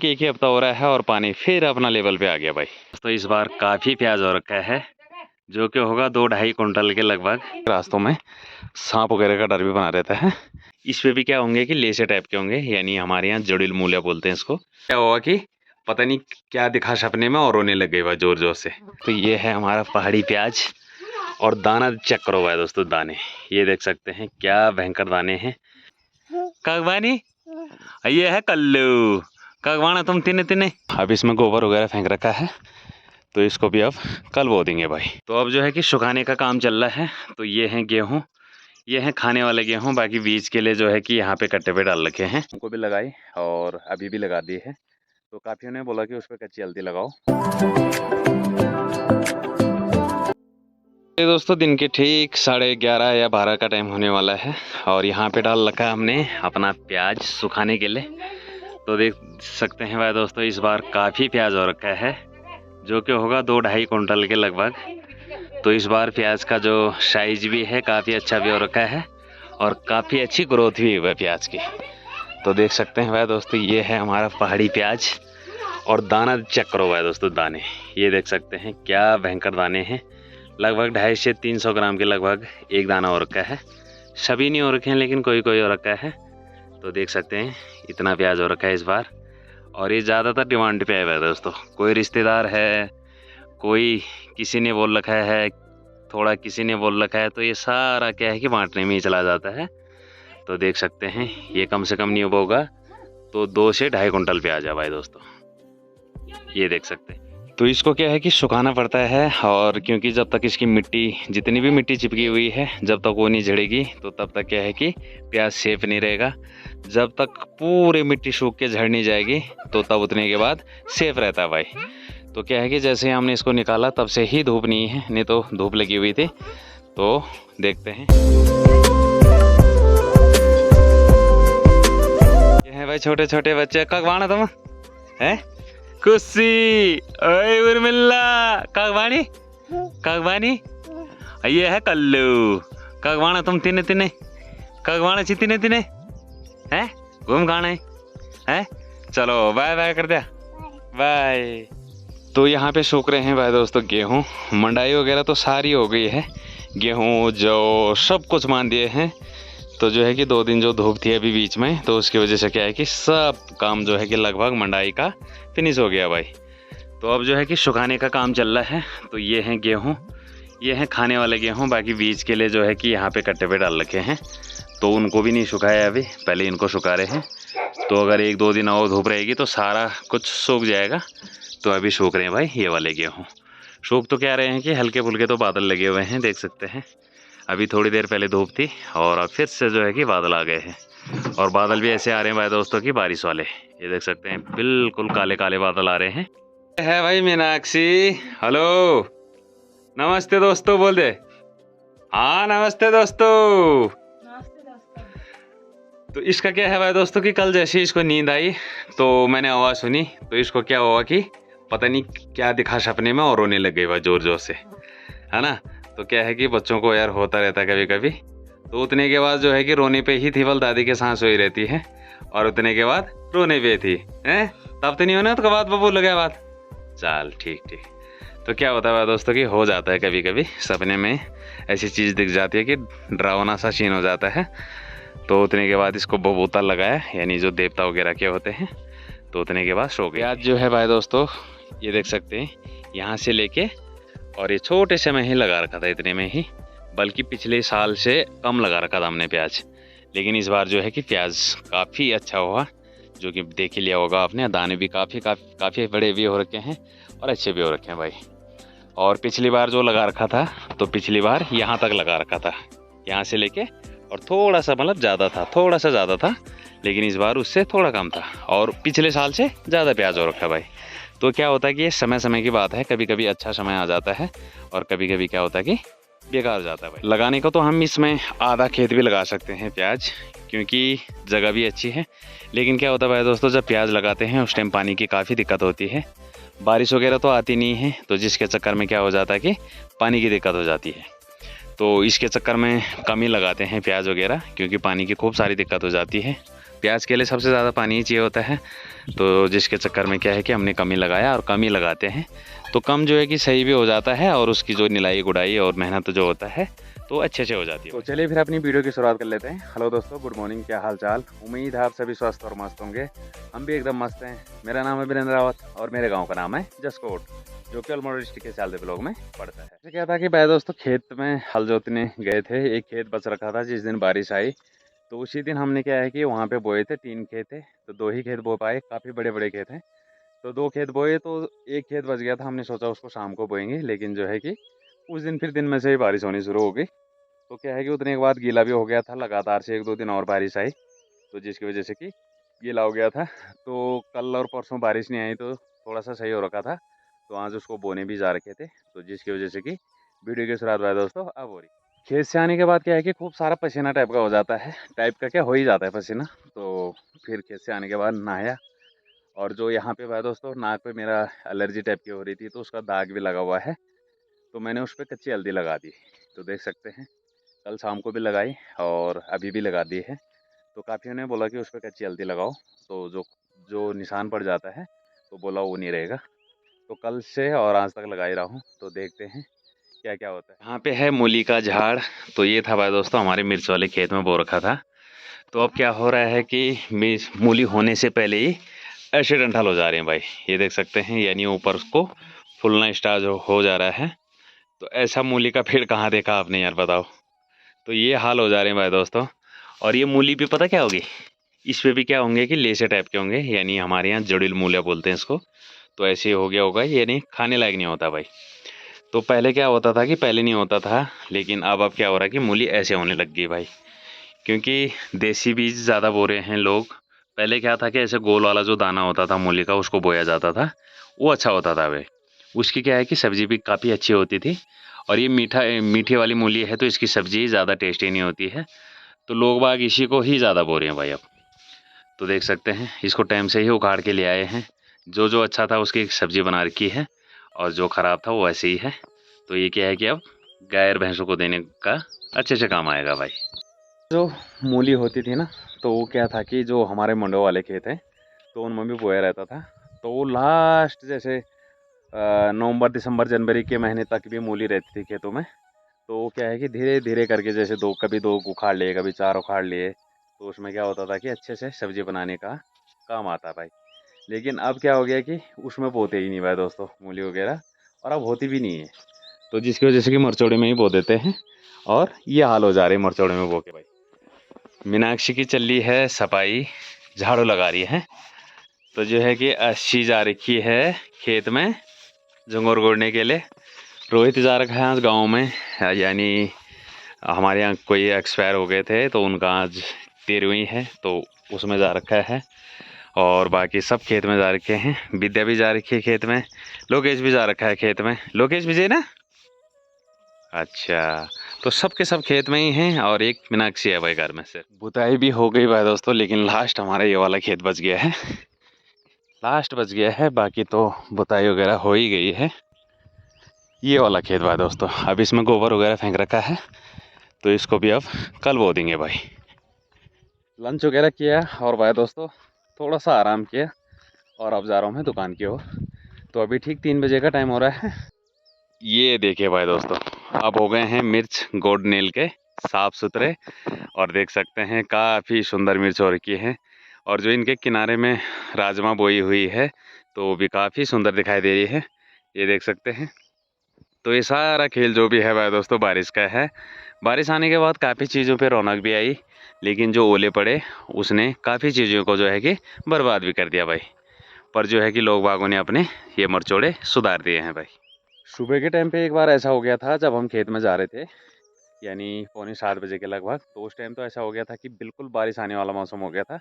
कि एक ही हफ्ता हो रहा है और पानी फिर अपना लेवल पे आ गया भाई। तो इस बार काफ़ी प्याज हो रखा है, जो कि होगा 2-2.5 कुंटल के लगभग। रास्तों में सांप वगैरह का डर भी बना रहता है। इस पे भी क्या होंगे कि लेसे टाइप के होंगे, यानी हमारे यहाँ जड़ील मूलिया बोलते हैं इसको। क्या होगा कि पता नहीं क्या दिखा सपने में और रोने लग गई भाई जोर जोर से। तो ये है हमारा पहाड़ी प्याज और दाना चेक करो भाई दोस्तों, दाने ये देख सकते हैं क्या भयंकर दाने हैं। कागवानी ये है कल्लू, कागवाना तुम तिने तिने। अब इसमें गोबर वगैरह फेंक रखा है, तो इसको भी अब कल बो देंगे भाई। तो अब जो है कि सुखाने का काम चल रहा है। तो ये हैं गेहूँ, ये हैं खाने वाले गेहूँ। बाकी बीज के लिए जो है कि यहाँ पे कट्टे पे डाल रखे हैं, उनको भी लगाई और अभी भी लगा दी है। तो काफियों ने बोला कि उस पर कच्ची हल्दी लगाओ। ये दोस्तों दिन के ठीक 11:30 या 12 का टाइम होने वाला है और यहाँ पे डाल रखा है हमने अपना प्याज सुखाने के लिए। तो देख सकते हैं भाई दोस्तों, इस बार काफ़ी प्याज हो रखा है, जो कि होगा 2-2.5 कुंटल के लगभग। तो इस बार प्याज का जो साइज भी है काफ़ी अच्छा भी हो रखा है और काफ़ी अच्छी ग्रोथ भी हुई है प्याज की। तो देख सकते हैं भाई दोस्तों, ये है हमारा पहाड़ी प्याज और दाना चेक करो भाई दोस्तों, दाने ये देख सकते हैं क्या भयंकर दाने हैं। लगभग 250 से 300 ग्राम के लगभग एक दाना हो रखा है। सभी नहीं हो रखे हैं लेकिन कोई कोई हो रखा है। तो देख सकते हैं इतना प्याज हो रखा है इस बार, और ये ज़्यादातर डिमांड पे आया है दोस्तों। कोई रिश्तेदार है, कोई किसी ने बोल रखा है, थोड़ा किसी ने बोल रखा है, तो ये सारा क्या है कि बांटने में ही चला जाता है। तो देख सकते हैं ये कम से कम नहीं होगा तो 2 से 2.5 कुंटल प्याज है भाई दोस्तों, ये देख सकते हैं। तो इसको क्या है कि सुखाना पड़ता है, और क्योंकि जब तक इसकी मिट्टी, जितनी भी मिट्टी चिपकी हुई है, जब तक वो नहीं झड़ेगी तो तब तक क्या है कि प्याज सेफ नहीं रहेगा। जब तक पूरी मिट्टी सूख के झड़ नहीं जाएगी तो तब उतने के बाद सेफ रहता है भाई। तो क्या है कि जैसे हमने इसको निकाला तब से ही धूप नहीं है, नहीं तो धूप लगी हुई थी। तो देखते हैं, ये है भाई छोटे छोटे बच्चे। कगवाना तुम है कुर्सी, ओए उर्मिला, कागवानी कागवानी ये है कल्लू, कागवाना तुम तिने तिने, कागवाना ची तिने तिने है घूम गाने है। चलो बाय बाय कर दिया, बाय। तो यहाँ पे सूख रहे हैं भाई दोस्तों गेहूँ, मंडाई वगैरह तो सारी हो गई है, गेहूँ जौ सब कुछ मान दिए हैं। तो जो है कि 2 दिन जो धूप थी अभी बीच में, तो उसकी वजह से क्या है कि सब काम जो है कि लगभग मंडाई का फिनिश हो गया भाई। तो अब जो है कि सुखाने का काम चल रहा है। तो ये हैं गेहूँ, ये हैं खाने वाले गेहूँ। बाकी बीज के लिए जो है कि यहाँ पे कट्टे पे डाल रखे हैं, तो उनको भी नहीं सुखाया अभी, पहले इनको सुखा रहे हैं। तो अगर 1-2 दिन और धूप रहेगी तो सारा कुछ सूख जाएगा। तो अभी सूख रहे हैं भाई ये वाले गेहूँ। सूख तो क्या रहे हैं कि हल्के फुल्के तो बादल लगे हुए हैं, देख सकते हैं। अभी थोड़ी देर पहले धूप थी और अब फिर से जो है कि बादल आ गए हैं, और बादल भी ऐसे आ रहे हैं भाई दोस्तों की बारिश वाले। ये देख सकते हैं बिल्कुल काले काले बादल आ रहे हैं। है भाई मीनाक्षी, हेलो नमस्ते दोस्तों बोल दे। हाँ नमस्ते दोस्तों। तो इसका क्या है भाई दोस्तों कि कल जैसे इसको नींद आई तो मैंने आवाज़ सुनी, तो इसको क्या हुआ कि पता नहीं क्या दिखा सपने में और रोने लग गई भाई जोर जोर से, है ना। तो क्या है कि बच्चों को यार होता रहता है कभी कभी। तो उतने के बाद जो है कि रोने पे ही थी, बल दादी के साथ सोई रहती है, और उतने के बाद रोने पे थी हैं। तब तो नहीं होना तो बात बबू लगा बात, चल ठीक ठीक। तो क्या होता है दोस्तों कि हो जाता है कभी कभी सपने में ऐसी चीज़ दिख जाती है कि डरावना सा सीन हो जाता है। तो उतने के बाद इसको बबूता लगाया, यानी जो देवता वगैरह के होते हैं, तो उतने के बाद सो गए। आज जो है भाई दोस्तों ये देख सकते हैं, यहाँ से लेके और ये छोटे से में ही लगा रखा था, इतने में ही, बल्कि पिछले साल से कम लगा रखा था हमने प्याज। लेकिन इस बार जो है कि प्याज काफ़ी अच्छा हुआ, जो कि देख ही लिया होगा आपने। दाने भी काफ़ी बड़े भी हो रखे हैं और अच्छे भी हो रखे हैं भाई। और पिछली बार जो लगा रखा था, तो पिछली बार यहाँ तक लगा रखा था, यहाँ से लेके, और थोड़ा सा मतलब ज़्यादा था, थोड़ा सा ज़्यादा था, लेकिन इस बार उससे थोड़ा कम था, और पिछले साल से ज़्यादा प्याज हो रखा है भाई। तो क्या होता है कि ये समय समय की बात है, कभी कभी अच्छा समय आ जाता है और कभी कभी क्या होता है कि बेकार हो जाता है भाई। लगाने को तो हम इसमें आधा खेत भी लगा सकते हैं प्याज, क्योंकि जगह भी अच्छी है। लेकिन क्या होता है भाई दोस्तों, जब प्याज लगाते हैं उस टाइम पानी की काफ़ी दिक्कत होती है, बारिश वगैरह तो आती नहीं है, तो जिसके चक्कर में क्या हो जाता है कि पानी की दिक्कत हो जाती है। तो इसके चक्कर में कम ही लगाते हैं प्याज वगैरह, क्योंकि पानी की खूब सारी दिक्कत हो जाती है प्याज के लिए सबसे ज़्यादा पानी ही चाहिए होता है, तो जिसके चक्कर में क्या है कि हमने कम ही लगाया और कम ही लगाते हैं, तो कम जो है कि सही भी हो जाता है और उसकी जो निलाई गुड़ाई और मेहनत जो होता है तो अच्छे से हो जाती है। तो चलिए फिर अपनी वीडियो की शुरुआत कर लेते हैं। हेलो दोस्तों, गुड मॉर्निंग, क्या हाल चाल। उम्मीद है आप सभी स्वस्थ और मस्त होंगे। हम भी एकदम मस्त हैं। मेरा नाम है वीरेंद्र रावत और मेरे गांव का नाम है जसकोट, जो कि अल्मोड़ा डिस्ट्रिक्ट के सियालदह ब्लॉक में पड़ता है। तो क्या था कि भाई दोस्तों खेत में हल जोतने गए थे। एक खेत बच रखा था जिस दिन बारिश आई, तो उसी दिन हमने क्या है कि वहाँ पे बोए थे। 3 खेत थे तो 2 ही खेत बो पाए, काफ़ी बड़े बड़े खेत हैं। तो 2 खेत बोए तो एक खेत बच गया था। हमने सोचा उसको शाम को बोएंगे, लेकिन जो है कि उस दिन फिर दिन में से ही बारिश होनी शुरू हो गई। तो क्या है कि उतने के बाद गीला भी हो गया था। लगातार से 1-2 दिन और बारिश आई, तो जिसकी वजह से कि गीला हो गया था। तो कल और परसों बारिश नहीं आई तो थोड़ा सा सही हो रखा था, तो आज उसको बोने भी जा रखे थे, तो जिसकी वजह से कि वीडियो की शुरुआत भाई दोस्तों अब हो रही। खेत से आने के बाद क्या है कि खूब सारा पसीना टाइप का हो जाता है, टाइप का क्या हो ही जाता है पसीना। तो फिर खेत से आने के बाद नहाया, और जो यहाँ पे भाई दोस्तों नाक पे मेरा एलर्जी टाइप की हो रही थी, तो उसका दाग भी लगा हुआ है। तो मैंने उस पर कच्ची हल्दी लगा दी, तो देख सकते हैं कल शाम को भी लगाई और अभी भी लगा दी है। तो काफ़ियों ने बोला कि उस पर कच्ची हल्दी लगाओ, तो जो जो निशान पड़ जाता है तो बोला वो नहीं रहेगा। तो कल से और आज तक लगा ही रहा हूँ, तो देखते हैं क्या क्या होता है। यहाँ पे है मूली का झाड़। तो ये था भाई दोस्तों हमारे मिर्च वाले खेत में बो रखा था। तो अब क्या हो रहा है कि मूली होने से पहले ही ऐसे डंठल हो जा रहे हैं भाई, ये देख सकते हैं, यानी ऊपर उसको फूलना स्टार्ट हो जा रहा है। तो ऐसा मूली का पेड़ कहाँ देखा आपने यार, बताओ। तो ये हाल हो जा रहे हैं भाई दोस्तों। और ये मूली भी पता क्या होगी, इस पे भी क्या होंगे कि लेसे टाइप के होंगे, यानी हमारे यहाँ जड़ील मूलिया बोलते हैं इसको। तो ऐसे हो गया होगा, यानी खाने लायक नहीं होता भाई। तो पहले क्या होता था कि पहले नहीं होता था, लेकिन अब क्या हो रहा है कि मूली ऐसे होने लग गई भाई, क्योंकि देसी बीज ज़्यादा बो रहे हैं लोग। पहले क्या था कि ऐसे गोल वाला जो दाना होता था मूली का, उसको बोया जाता था, वो अच्छा होता था भाई। उसकी क्या है कि सब्ज़ी भी काफ़ी अच्छी होती थी। और ये मीठी वाली मूली है तो इसकी सब्ज़ी ज़्यादा टेस्टी नहीं होती है, तो लोग बाग इसी को ही ज़्यादा बो रहे हैं भाई अब। तो देख सकते हैं इसको टाइम से ही उखाड़ के ले आए हैं। जो जो अच्छा था उसकी सब्ज़ी बना रखी है, और जो ख़राब था वो ऐसे ही है। तो ये क्या है कि अब गाय और भैंसों को देने का अच्छे से काम आएगा भाई। जो मूली होती थी ना, तो वो क्या था कि जो हमारे मंडो वाले खेत हैं तो उनमें भी बोया रहता था। तो वो लास्ट जैसे नवंबर दिसंबर जनवरी के महीने तक भी मूली रहती थी खेतों में। तो वो क्या है कि धीरे धीरे करके जैसे कभी दो उखाड़ लिए, कभी 4 उखाड़ लिए, तो उसमें क्या होता था कि अच्छे से सब्जी बनाने का काम आता भाई। लेकिन अब क्या हो गया कि उसमें बोते ही नहीं भाई दोस्तों मूली वगैरह, और अब होती भी नहीं है। तो जिसकी वजह से कि मरचौड़े में ही बो देते हैं, और ये हाल हो जा रही है मरचौड़े में बो के भाई। मीनाक्षी की चल रही है सफाई, झाड़ू लगा रही है। तो जो है कि अच्छी जा रखी है खेत में झंगोर गोड़ने के लिए। रोहित जा रखा है आज गाँव में, यानी हमारे यहाँ कोई एक्सपायर हो गए थे तो उनका आज 13वीं है, तो उसमें जा रखा है। और बाकी सब खेत में जा रखे हैं। विद्या भी जा रखी है खेत में, लोकेश भी जा रखा है खेत में। लोकेश विजय ना, अच्छा। तो सब के सब खेत में ही हैं, और एक मीनाक्षी है भाई घर में से। बुताई भी हो गई भाई दोस्तों, लेकिन लास्ट हमारा ये वाला खेत बच गया है, लास्ट बच गया है। बाकी तो बुताई वगैरह हो ही गई है। ये वाला खेत भाई दोस्तों, अब इसमें गोबर वगैरह फेंक रखा है, तो इसको भी अब कल बो देंगे भाई। लंच वगैरह किया और भाई दोस्तों थोड़ा सा आराम किया, और अब जा रहा हूँ मैं दुकान की ओर। तो अभी ठीक 3 बजे का टाइम हो रहा है। ये देखिए भाई दोस्तों, अब हो गए हैं मिर्च गोड नेल के साफ़ सुथरे, और देख सकते हैं काफ़ी सुंदर मिर्च हो रखी है। और जो इनके किनारे में राजमा बोई हुई है, तो वो भी काफ़ी सुंदर दिखाई दे रही है, ये देख सकते हैं। तो ये सारा खेल जो भी है भाई दोस्तों बारिश का है। बारिश आने के बाद काफ़ी चीज़ों पे रौनक भी आई, लेकिन जो ओले पड़े उसने काफ़ी चीज़ों को जो है कि बर्बाद भी कर दिया भाई। पर जो है कि लोग बागों ने अपने ये मरचोड़े सुधार दिए हैं भाई। सुबह के टाइम पे एक बार ऐसा हो गया था जब हम खेत में जा रहे थे, यानी पौने 7 बजे के लगभग। तो उस टाइम तो ऐसा हो गया था कि बिल्कुल बारिश आने वाला मौसम हो गया था,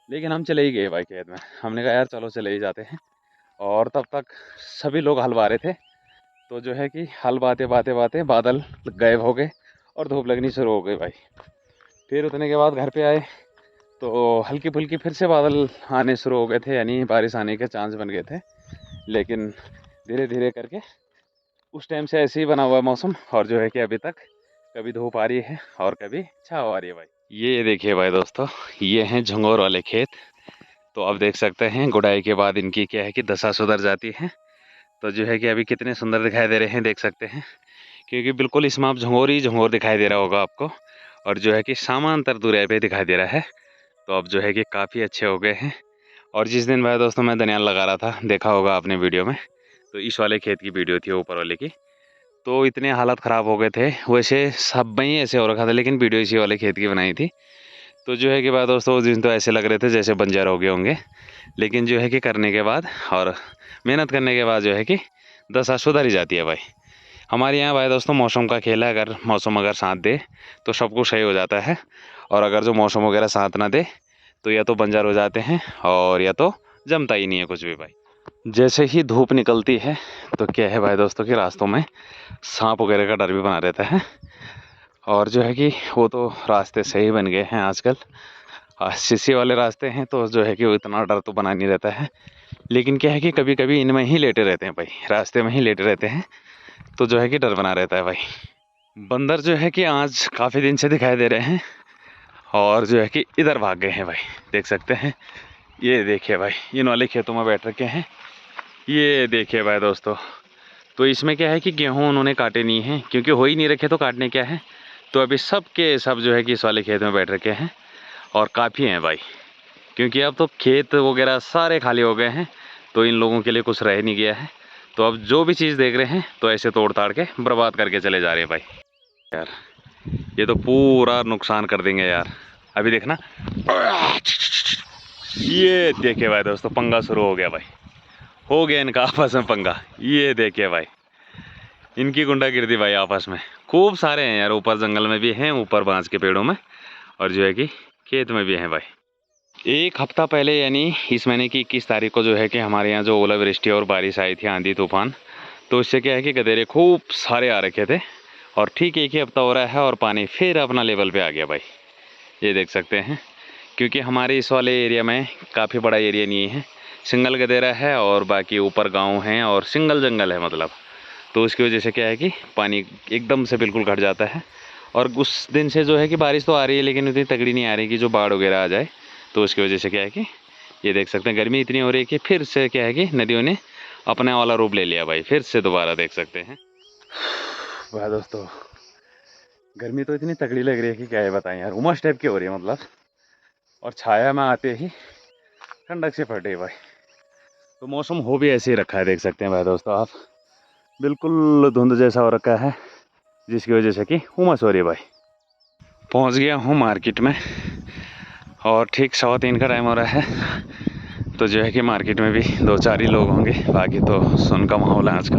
लेकिन हम चले ही गए भाई खेत में। हमने कहा यार चलो चले ही जाते हैं। और तब तक सभी लोग हल बा रहे थे, तो जो है कि हल बाते बाते बाते बादल गायब हो गए और धूप लगनी शुरू हो गई भाई। फिर उतने के बाद घर पे आए तो हल्की फुल्की फिर से बादल आने शुरू हो गए थे, यानी बारिश आने के चांस बन गए थे। लेकिन धीरे धीरे करके उस टाइम से ऐसे ही बना हुआ है मौसम, और जो है कि अभी तक कभी धूप आ रही है और कभी छाँव आ रही है भाई। ये देखिए भाई दोस्तों, ये हैं झंगोर वाले खेत। तो अब देख सकते हैं गुड़ाई के बाद इनकी क्या है कि दशा सुधर जाती है। तो जो है कि अभी कितने सुंदर दिखाई दे रहे हैं, देख सकते हैं, क्योंकि बिल्कुल इसमें आप झंगोर ही झंगोर दिखाई दे रहा होगा आपको, और जो है कि समांतर दूरी पे दिखाई दे रहा है। तो अब जो है कि काफ़ी अच्छे हो गए हैं। और जिस दिन भाई दोस्तों मैं धनिया लगा रहा था, देखा होगा आपने वीडियो में, तो इस वाले खेत की वीडियो थी, ऊपर वाले की। तो इतने हालत ख़राब हो गए थे, वैसे सब में ही ऐसे हो रखा था, लेकिन वीडियो इसी वाले खेत की बनाई थी। तो जो है कि भाई दोस्तों उस दिन तो ऐसे लग रहे थे जैसे बंजर हो गए होंगे, लेकिन जो है कि करने के बाद और मेहनत करने के बाद जो है कि दशा सुधर ही जाती है भाई। हमारे यहाँ भाई दोस्तों मौसम का खेल है, अगर मौसम अगर साथ दे तो सब कुछ सही हो जाता है, और अगर जो मौसम वगैरह साथ ना दे तो या तो बंजर हो जाते हैं और या तो जमता ही नहीं है कुछ भी भाई। जैसे ही धूप निकलती है तो क्या है भाई दोस्तों कि रास्तों में सांप वगैरह का डर भी बना रहता है, और जो है कि वो तो रास्ते सही बन गए हैं आजकल। शीशे वाले रास्ते हैं तो जो है कि वो इतना डर तो बना नहीं रहता है, लेकिन क्या है कि कभी कभी इनमें ही लेटे रहते हैं भाई, रास्ते में ही लेटे रहते हैं, तो जो है कि डर बना रहता है भाई। बंदर जो है कि आज काफ़ी दिन से दिखाई दे रहे हैं, और जो है कि इधर भाग गए हैं भाई, देख सकते हैं। ये देखिए भाई, इन वाले खेतों में बैठ रखे हैं। ये देखिए भाई दोस्तों, तो इसमें क्या है कि गेहूँ उन्होंने काटे नहीं हैं, क्योंकि हो ही नहीं रखे तो काटने क्या है। तो अभी सब के सब जो है कि इस वाले खेत में बैठ रखे हैं, और काफ़ी हैं भाई, क्योंकि अब तो खेत वगैरह सारे खाली हो गए हैं, तो इन लोगों के लिए कुछ रह नहीं गया है। तो अब जो भी चीज़ देख रहे हैं तो ऐसे तोड़ ताड़ के बर्बाद करके चले जा रहे हैं भाई। यार ये तो पूरा नुकसान कर देंगे यार। अभी देखना, ये देखिए भाई दोस्तों, पंगा शुरू हो गया भाई, हो गया इनका आपस में पंगा। ये देखिए भाई, इनकी गुंडागिर्दी भाई आपस में। खूब सारे हैं यार, ऊपर जंगल में भी हैं, ऊपर बांस के पेड़ों में, और जो है कि खेत में भी हैं भाई। एक हफ्ता पहले यानी इस महीने की 21 तारीख को जो है कि हमारे यहाँ जो ओलावृष्टि और बारिश आई थी, आंधी तूफान, तो इससे क्या है कि गधेरे खूब सारे आ रखे थे, और ठीक एक ही हफ्ता हो रहा है और पानी फिर अपना लेवल पे आ गया भाई। ये देख सकते हैं, क्योंकि हमारे इस वाले एरिया में काफ़ी बड़ा एरिया नहीं है, सिंगल गधेरा है और बाकी ऊपर गाँव हैं और सिंगल जंगल है मतलब। तो उसकी वजह से क्या है कि पानी एकदम से बिल्कुल घट जाता है, और उस दिन से जो है कि बारिश तो आ रही है लेकिन उतनी तगड़ी नहीं आ रही कि जो बाढ़ वगैरह आ जाए। तो उसकी वजह से क्या है कि ये देख सकते हैं, गर्मी इतनी हो रही है कि फिर से क्या है कि नदियों ने अपने वाला रूप ले लिया भाई, फिर से दोबारा देख सकते हैं। वाह दोस्तों, गर्मी तो इतनी तगड़ी लग रही है कि क्या है बताएं यार, उमस टाइप की हो रही है मतलब, और छाया में आते ही ठंडक से फटे भाई। तो मौसम हो भी ऐसे ही रखा है, देख सकते हैं भाई दोस्तों आप, बिल्कुल धुंध जैसा हो रखा है, जिसकी वजह से कि उमस हो रही है भाई। पहुंच गया हूँ मार्केट में, और ठीक 3:15 का टाइम हो रहा है। तो जो है कि मार्केट में भी 2-4 ही लोग होंगे, बाकी तो सुन का माहौल है आजकल।